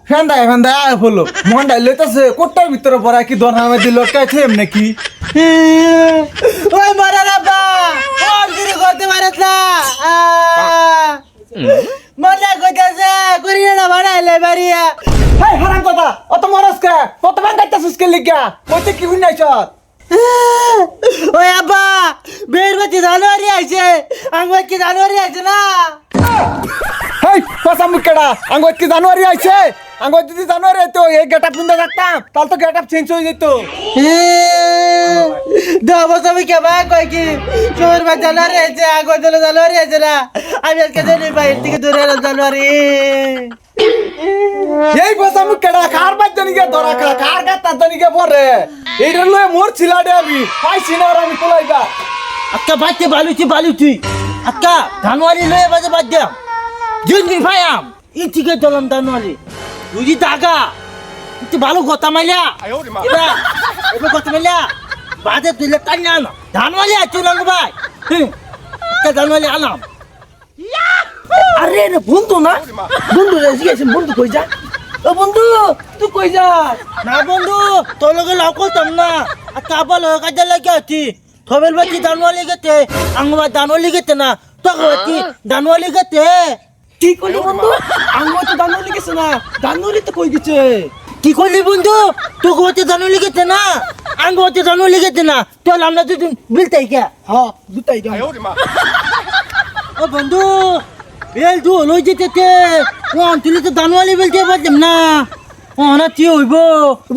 ফেন্দা আয় হলো মন্ডাই লইতাছে কোটটার ভিতরে পড়া কি দর হামে দিল কাছে এম নাকি ওই মারা বাবা ওর কিছু করতে পারে না মনে কইতাছে করিয়া না বাড়াইলে বাড়িয়া হাই হারাম কথা অত মরস কা কত মান গাইতাছিস কে লিগা কইতে কি হইনাইছ ওই আব্বা বের বাতি জানুয়ারি আইছে আঙ্গুর কি জানুয়ারি আইছে না হাই পাসা মুকেডা আঙ্গত কি জানুয়ারি আইছে আঙ্গত যদি জানুয়ারি আইতো এই গেটআপ পিন্দা থাকতাম তাহলে তো গেটআপ চেঞ্জ হয়ে যেত দাবস আমি কে বা কই কি চোর বা জানুয়ারি আইছে আঙ্গুর দিলে জানুয়ারি আইছে না আমি আজকে জানি বাইরে থেকে দূরে এলাম জানুয়ারি এই পাসা মুকেডা কার বাজনি গে ধরা খা কার গাতা জনি গে পরে এইটা লয়ে মোর ছিলাডে আমি পাইছি না আর আমি কোলাইবা আক্কা বাচ্চা বালুচি আক্কা জানুয়ারি লয়ে বাজে বাদ দিলাম জিন্দি ভাইয়াম ইতিকে চলাম জানুয়ারি বুঝি টাকা একটু ভালো কথা মাইলা এবার কথা মাইলা বাজে তুলে টানি আনা জানুয়ারি আছে না ভাই একটা জানুয়ারি আনাম আরে রে বন্ধু না বন্ধু রে জিজ্ঞেস বন্ধু কই যা ও বন্ধু তুই কই যা না বন্ধু তোর লগে লাভ করতাম না আর কাবাল হয়ে কাজে লাগে আছি থবেল বাচ্চি জানুয়ারি গেতে আঙ্গবা জানুয়ারি গেতে না তোকে বাচ্চি জানুয়ারি গেতে কি করলি বন্ধু আঙ্গবা তো জানুয়ারি গেছে না জানুয়ারি তো কই গেছে কি করলি বন্ধু তোকে বাচ্চি জানুয়ারি গেতে না আঙ্গবা তো জানুয়ারি গেতে না চল আমরা দুজন বিলতাই কে হ্যাঁ দুটাই কে ও বন্ধু বেল তো লই যেতে কোন তুই তো জানুয়ারি বেলতে পারতাম না না কি হইব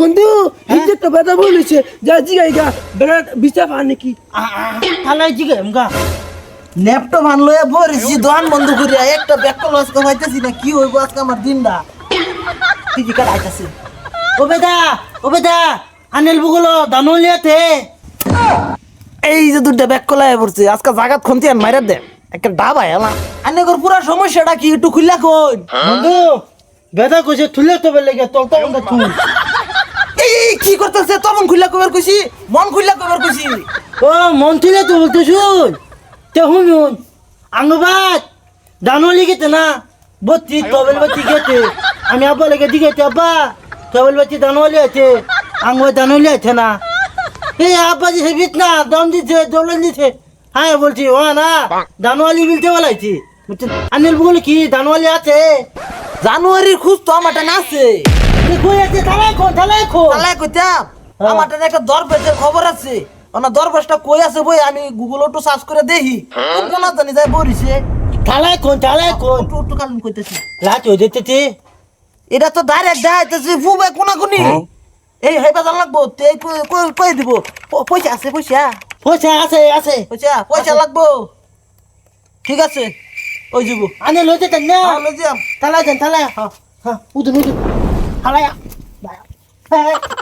বন্ধু এই তো বেদা বলেছে যা জিগাইগা বেড়া বিচা পা নাকি তালাই জিগাই আমগা ল্যাপটপ আনলো বরিছি দোকান বন্ধ করিয়া একটা ব্যাগ কল আজকে পাইতেছি না কি হইব আজকে আমার দিনটা টিভি কাট আইতাছে ও বেদা আনেল বুগলো দানুলিয়াতে এই যে দুইটা ব্যাগ কলায় পড়ছে আজকে জাগাত খন্তি আন মাইরা দে একটা ডাবা এলা আনেগর পুরা সমস্যাটা কি একটু খুললা কই বন্ধু বেদা কইছে তুলে তো বেলে গে তল তো তুই এই কি করতেছে তখন খুললা কইবার কইছি মন খুললা কইবার কইছি ও মন তুলে তো বলতে শুন তে হুন আঙ্গবাদ দানুলি গেতে না বত্তি তবেল বত্তি গেতে আমি আব্বা লেগে দিকে আব্বা তবেল বত্তি দানুলি আছে আঙ্গবা দানুলি আছে না এই আব্বা যে হেবিত না দম দিছে দৌলন দিছে হ্যাঁ বলছি ও না দানুয়ালি বিলতে বলাইছি আনিল বলে কি দানুয়ালি আছে জানুয়ারির খুঁজ তো আমারটা না আছে কই আছে তালাই খো তালাই কইতাম আমারটা একটা দরবেশের খবর আছে ওনা দরবেশটা কই আছে বই আমি গুগল একটু সার্চ করে দেখি কোন না জানি যাই বরিছে তালাই কোন একটু কালুন কইতেছি রাত হয়ে যেতেছে এটা তো ডাইরেক্ট দেখাইতেছে ফুবে কোনাকুনি এই হেবা জান লাগবো তে কই দিব পয়সা আছে পয়সা আছে পয়সা লাগবো ঠিক আছে ওই যাব আনে লইতে দেন না লই যাম তালাই দেন তালাই হ্যাঁ উদুন তালাই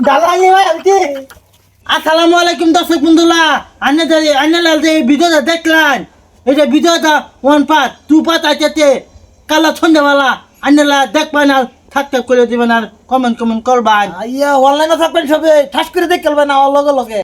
দালালি ভাই আলতি আসসালামু আলাইকুম দর্শক বন্ধুরা আনে লাল যে ভিডিওটা দেখলেন এই যে ভিডিওটা 1 পার্ট 2 পার্ট আছে কালা সন্ধ্যাবেলা আনে লা দেখবেন আর সাবস্ক্রাইব করে দিবেন আর কমেন্ট করবেন আইয়া অনলাইনে থাকবেন সবে ঠাস করে দেখলবেন না লগে লগে